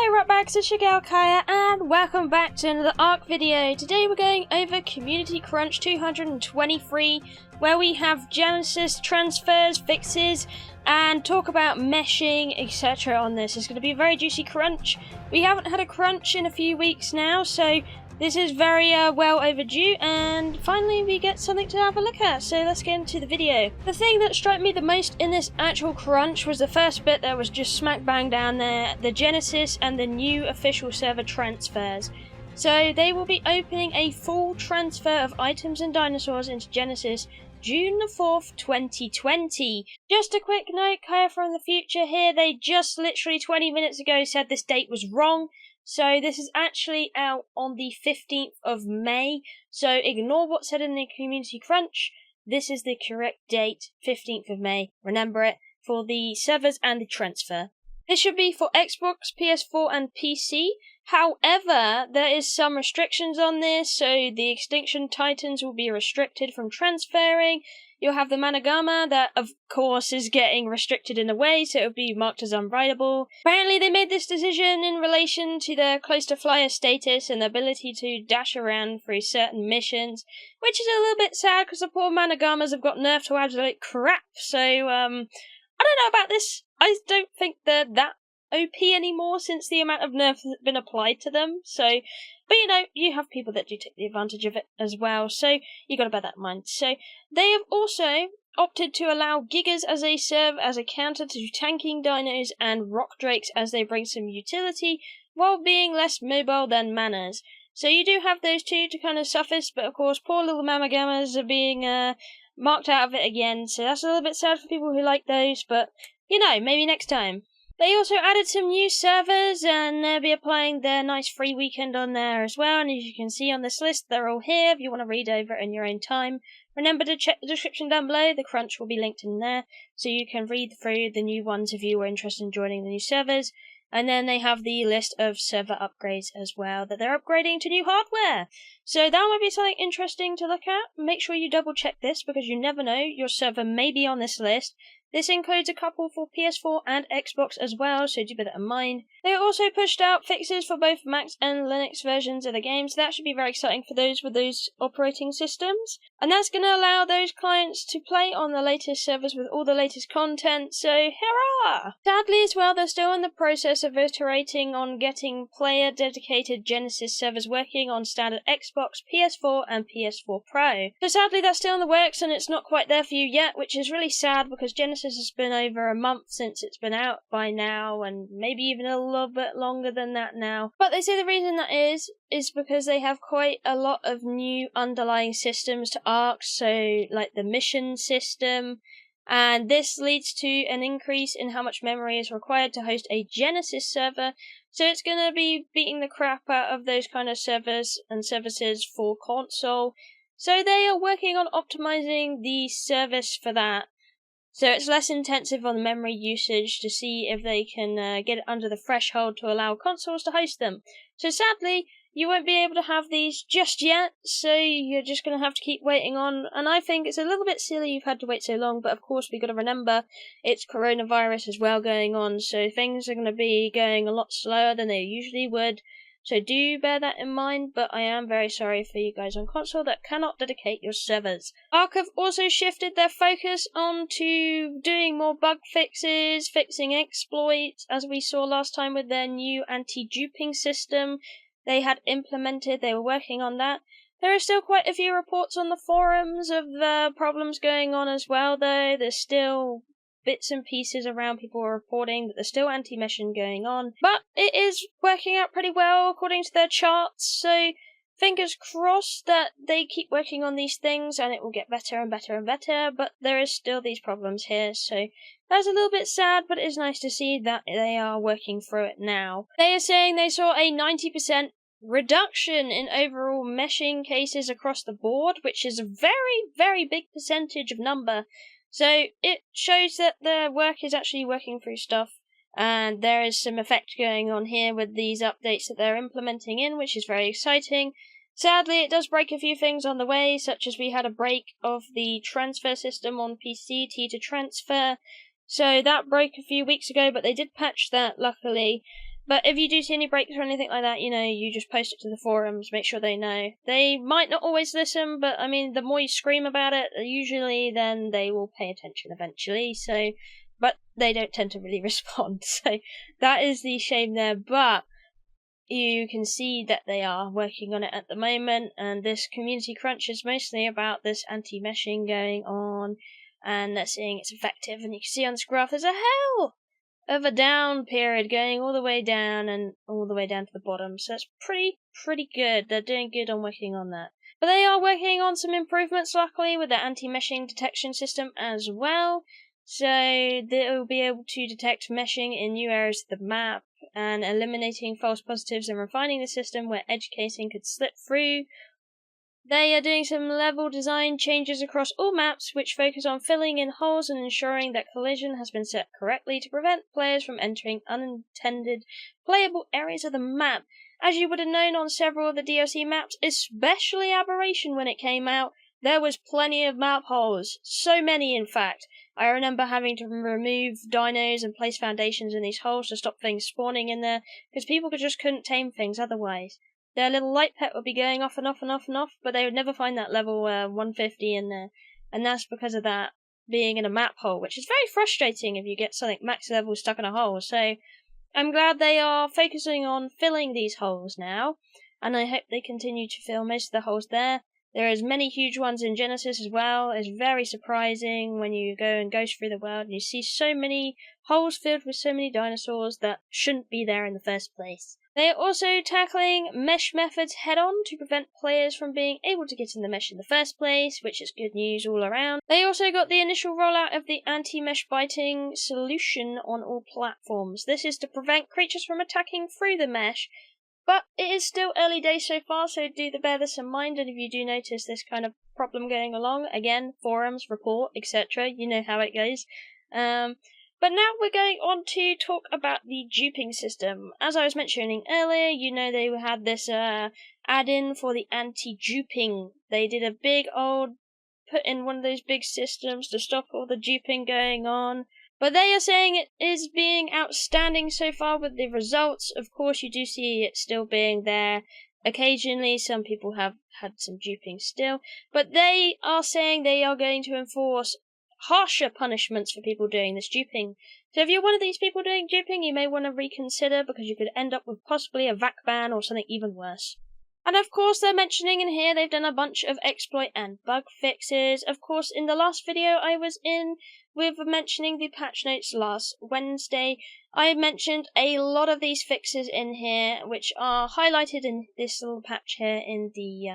Hey Rockbags, it's your girl Kaya, and welcome back to another ARK video. Today we're going over Community Crunch 223, where we have Genesis transfers, fixes, and talk about meshing, etc. on this. It's going to be a very juicy crunch. We haven't had a crunch in a few weeks now, so this is very well overdue, and finally we get something to have a look at, so let's get into the video. The thing that struck me the most in this actual crunch was the first bit that was just smack bang down there, the Genesis and the new official server transfers. So they will be opening a full transfer of items and dinosaurs into Genesis June the 4th, 2020. Just a quick note, Kaya from the future here, they just literally 20 minutes ago said this date was wrong. So this is actually out on the 15th of May, so ignore what's said in the Community Crunch. This is the correct date, 15th of May, remember it, for the servers and the transfer. This should be for Xbox, PS4 and PC, however, there is some restrictions on this, so the Extinction Titans will be restricted from transferring. You'll have the Managama that, of course, is getting restricted in a way, so it'll be marked as unrideable. Apparently they made this decision in relation to their close-to-flyer status and the ability to dash around through certain missions, which is a little bit sad because the poor Managamas have got nerfed to absolute crap, so, I don't know about this. I don't think they're that OP anymore since the amount of nerfs that's been applied to them, so... But you know, you have people that do take the advantage of it as well, so you gotta bear that in mind. So, they have also opted to allow Gigas as a serve as a counter to tanking dinos and rock drakes as they bring some utility, while being less mobile than manas. So you do have those two to kind of suffice, but of course, poor little Mamagamas are being marked out of it again, so that's a little bit sad for people who like those, but you know, maybe next time. They also added some new servers, and they'll be applying their nice free weekend on there as well, and as you can see on this list, they're all here if you want to read over it in your own time. Remember to check the description down below, the crunch will be linked in there, so you can read through the new ones if you were interested in joining the new servers. And then they have the list of server upgrades as well, that they're upgrading to new hardware. So that might be something interesting to look at. Make sure you double check this, because you never know, your server may be on this list. This includes a couple for PS4 and Xbox as well, so do bear that in mind. They also pushed out fixes for both Mac and Linux versions of the game, so that should be very exciting for those with those operating systems. And that's going to allow those clients to play on the latest servers with all the latest content, so hurrah! Sadly as well, they're still in the process of iterating on getting player-dedicated Genesis servers working on standard Xbox, PS4 and PS4 Pro. So sadly that's still in the works and it's not quite there for you yet, which is really sad because Genesis has been over a month since it's been out by now, and maybe even a little bit longer than that now. But they say the reason that is because they have quite a lot of new underlying systems to ARK, so like the mission system, and this leads to an increase in how much memory is required to host a Genesis server, so it's going to be beating the crap out of those kind of servers and services for console, so they are working on optimizing the service for that. So it's less intensive on memory usage to see if they can get it under the threshold to allow consoles to host them. So sadly, you won't be able to have these just yet, so you're just going to have to keep waiting on. And I think it's a little bit silly you've had to wait so long, but of course we've got to remember it's coronavirus as well going on, so things are going to be going a lot slower than they usually would. So do bear that in mind, but I am very sorry for you guys on console that cannot dedicate your servers. ARK have also shifted their focus on to doing more bug fixes, fixing exploits, as we saw last time with their new anti-duping system they had implemented. They were working on that. There are still quite a few reports on the forums of the problems going on as well, though. There's still bits and pieces around people are reporting that there's still anti-meshing going on, but it is working out pretty well according to their charts, so fingers crossed that they keep working on these things and it will get better and better and better, but there is still these problems here, so that's a little bit sad, but it is nice to see that they are working through it now. They are saying they saw a 90% reduction in overall meshing cases across the board, which is a very, very big percentage of number. So it shows that their work is actually working through stuff, and there is some effect going on here with these updates that they're implementing in, which is very exciting. Sadly, it does break a few things on the way, such as we had a break of the transfer system on PC, T to transfer, so that broke a few weeks ago, but they did patch that, luckily. But if you do see any breaks or anything like that, you just post it to the forums, make sure they know. They might not always listen, but I mean, the more you scream about it, usually then they will pay attention eventually, but they don't tend to really respond, so that is the shame there, but you can see that they are working on it at the moment, and this community crunch is mostly about this anti-meshing going on, and they're seeing it's effective, and you can see on this graph there's a hell of a down period going all the way down and all the way down to the bottom, so that's pretty good. They're doing good on working on that. But they are working on some improvements, luckily, with the anti-meshing detection system as well, so they'll be able to detect meshing in new areas of the map, and eliminating false positives and refining the system where edge casing could slip through. They are doing some level design changes across all maps, which focus on filling in holes and ensuring that collision has been set correctly to prevent players from entering unintended playable areas of the map. As you would have known on several of the DLC maps, especially Aberration when it came out, there was plenty of map holes. So many, in fact. I remember having to remove dinos and place foundations in these holes to stop things spawning in there, because people just couldn't tame things otherwise. Their little light pet would be going off and off and off and off, but they would never find that level 150 in there. And that's because of that being in a map hole, which is very frustrating if you get something max level stuck in a hole. So I'm glad they are focusing on filling these holes now, and I hope they continue to fill most of the holes there. There is many huge ones in Genesis as well. It's very surprising when you go and ghost through the world and you see so many holes filled with so many dinosaurs that shouldn't be there in the first place. They are also tackling mesh methods head-on to prevent players from being able to get in the mesh in the first place, which is good news all around. They also got the initial rollout of the anti-mesh biting solution on all platforms. This is to prevent creatures from attacking through the mesh, but it is still early days so far, so do bear this in mind, and if you do notice this kind of problem going along, again, forums, report, etc., you know how it goes. But now we're going on to talk about the duping system. As I was mentioning earlier, they had this add-in for the anti-duping. They did a big old put in one of those big systems to stop all the duping going on. But they are saying it is being outstanding so far with the results. Of course, you do see it still being there. Occasionally, some people have had some duping still. But they are saying they are going to enforce harsher punishments for people doing this duping. So if you're one of these people doing duping, you may want to reconsider, because you could end up with possibly a VAC ban or something even worse. And of course, they're mentioning in here they've done a bunch of exploit and bug fixes. Of course, in the last video I was in with mentioning the patch notes last Wednesday, I mentioned a lot of these fixes in here, which are highlighted in this little patch here in the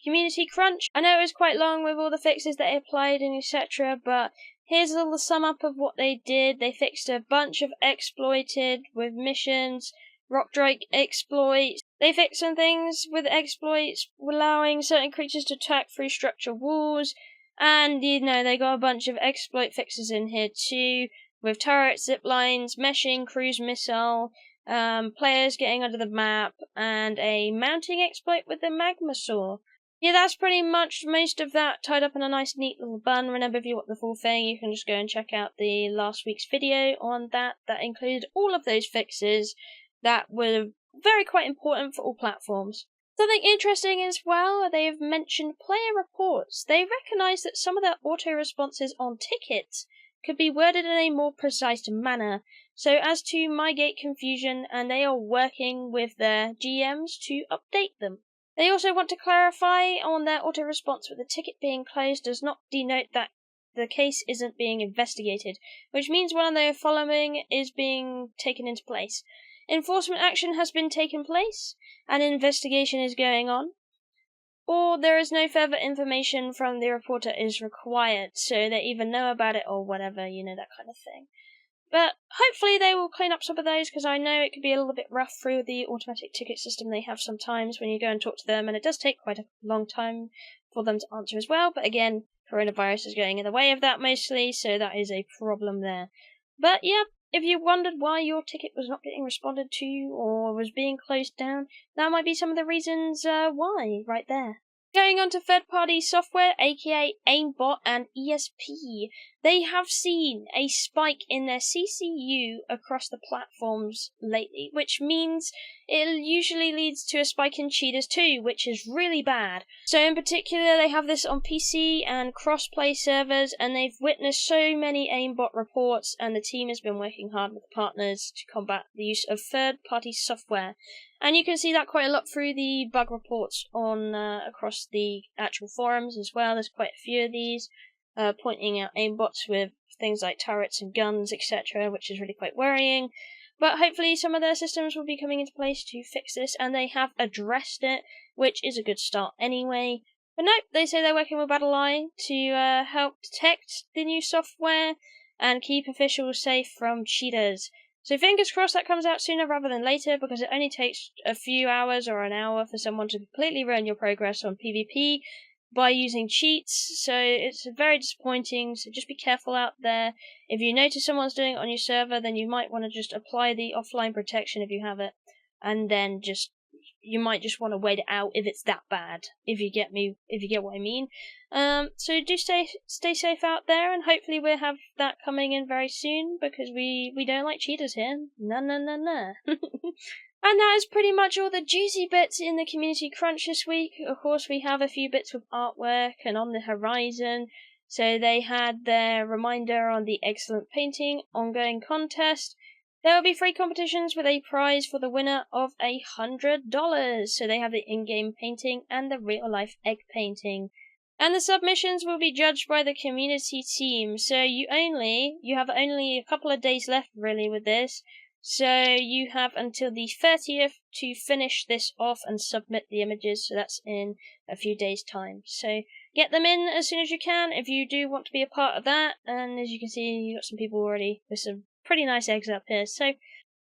community crunch. I know it was quite long with all the fixes that they applied and etc., but here's a little sum up of what they did. They fixed a bunch of exploited with missions, rock drake exploits. They fixed some things with exploits allowing certain creatures to attack through structure walls, and they got a bunch of exploit fixes in here too, with turrets, zip lines, meshing, cruise missile, players getting under the map, and a mounting exploit with the magma saw. Yeah, that's pretty much most of that tied up in a nice neat little bun. Remember, if you want the full thing, you can just go and check out the last week's video on that. That included all of those fixes that were very quite important for all platforms. Something interesting as well, they have mentioned player reports. They recognise that some of their auto-responses on tickets could be worded in a more precise manner, so as to mitigate confusion, and they are working with their GMs to update them. They also want to clarify on their auto-response with the ticket being closed does not denote that the case isn't being investigated, which means one of the following is being taken into place. Enforcement action has been taken place, an investigation is going on, or there is no further information from the reporter is required, so they either know about it or whatever, that kind of thing. But hopefully they will clean up some of those, because I know it could be a little bit rough through the automatic ticket system they have sometimes when you go and talk to them, and it does take quite a long time for them to answer as well, but again, coronavirus is going in the way of that mostly, so that is a problem there. But yeah, if you wondered why your ticket was not getting responded to or was being closed down, that might be some of the reasons why, right there. Going on to third-party software, aka aimbot and ESP. they have seen a spike in their CCU across the platforms lately, which means it usually leads to a spike in cheaters too, which is really bad. So in particular, they have this on PC and cross-play servers, and they've witnessed so many aimbot reports, and the team has been working hard with partners to combat the use of third-party software. And you can see that quite a lot through the bug reports on across the actual forums as well. There's quite a few of these. Pointing out aimbots with things like turrets and guns, etc., which is really quite worrying. But hopefully some of their systems will be coming into place to fix this, and they have addressed it, which is a good start anyway. But nope, they say they're working with BattleEye to help detect the new software and keep officials safe from cheaters. So fingers crossed that comes out sooner rather than later, because it only takes a few hours or an hour for someone to completely ruin your progress on PvP by using cheats, so it's very disappointing, so just be careful out there. If you notice someone's doing it on your server, then you might want to just apply the offline protection if you have it, and then you might just want to wait it out if it's that bad, if you get what I mean. So do stay safe out there, and hopefully we'll have that coming in very soon, because we don't like cheaters here. No. And that is pretty much all the juicy bits in the community crunch this week. Of course, we have a few bits with artwork and on the horizon. So they had their reminder on the excellent painting ongoing contest. There will be 3 competitions with a prize for the winner of $100. So they have the in-game painting and the real-life egg painting. And the submissions will be judged by the community team. So you have only a couple of days left really with this. So you have until the 30th to finish this off and submit the images, so that's in a few days' time. So get them in as soon as you can if you do want to be a part of that, and as you can see, you've got some people already with some pretty nice eggs up here.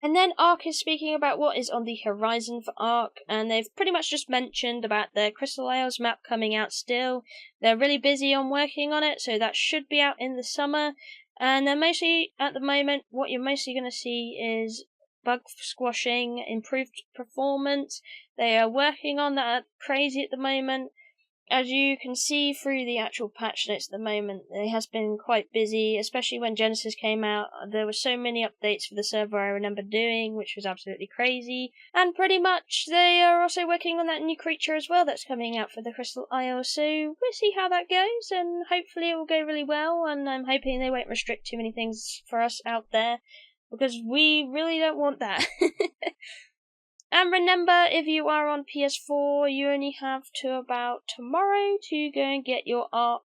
And then ARK is speaking about what is on the horizon for ARK, and they've pretty much just mentioned about their Crystal Isles map coming out still. They're really busy on working on it, so that should be out in the summer. And they're mostly, at the moment, what you're mostly going to see is bug squashing, improved performance. They are working on that crazy at the moment. As you can see through the actual patch notes at the moment, it has been quite busy, especially when Genesis came out. There were so many updates for the server I remember doing, which was absolutely crazy. And pretty much they are also working on that new creature as well that's coming out for the Crystal Isle, so we'll see how that goes, and hopefully it will go really well, and I'm hoping they won't restrict too many things for us out there, because we really don't want that. And remember, if you are on PS4, you only have to about tomorrow to go and get your ARK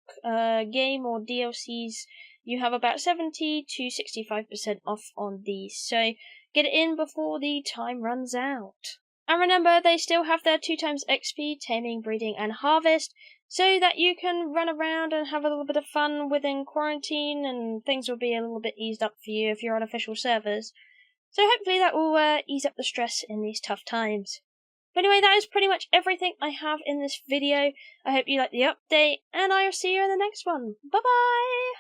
game or DLCs. You have about 70 to 65% off on these, so get it in before the time runs out. And remember, they still have their 2x XP, Taming, Breeding, and Harvest, so that you can run around and have a little bit of fun within quarantine, and things will be a little bit eased up for you if you're on official servers. So hopefully that will ease up the stress in these tough times. But anyway, that is pretty much everything I have in this video. I hope you liked the update, and I will see you in the next one. Bye bye!